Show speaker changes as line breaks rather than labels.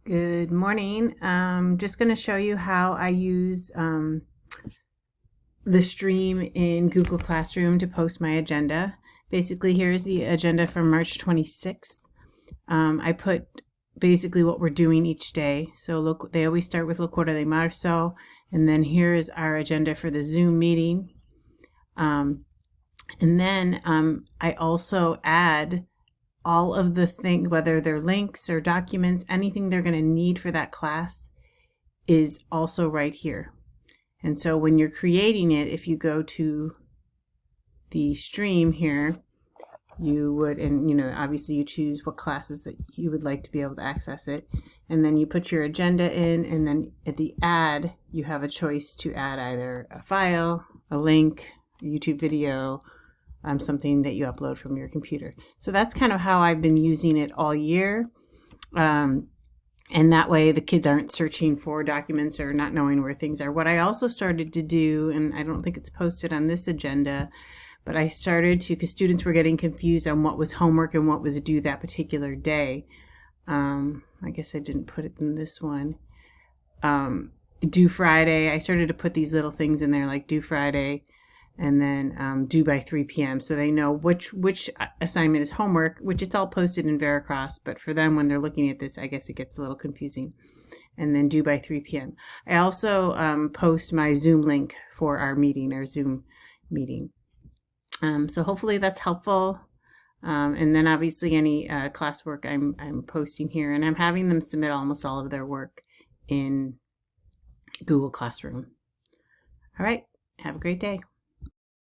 Good morning. Just going to show you how I use the stream in Google Classroom to post my agenda. Basically, here's the agenda for March 26th. I put basically what we're doing each day. So look, they always start with Lo Corte de Marzo, and then here is our agenda for the Zoom meeting. And then I also add all of the things, whether they're links or documents, anything they're going to need for that class is also right here. And so when you're creating it, if you go to the stream here, you would, and obviously you choose what classes that you would like to be able to access it. And then you put your agenda in, and then at the add, you have a choice to add either a file, a link, a YouTube video, something that you upload from your computer. So that's kind of how I've been using it all year. And that way the kids aren't searching for documents or not knowing where things are. What I also started to do, and I don't think it's posted on this agenda, but I started to, because students were getting confused on what was homework and what was due that particular day. I guess I didn't put it in this one. Due Friday, I started to put these little things in there like due Friday, and then due by 3 p.m. so they know which assignment is homework, which it's all posted in Veracross, but for them when they're looking at this, I guess it gets a little confusing. And then due by 3 p.m. I also post my Zoom link for our meeting, our Zoom meeting. So hopefully that's helpful. And then obviously any classwork I'm posting here, and I'm having them submit almost all of their work in Google Classroom. All right, have a great day.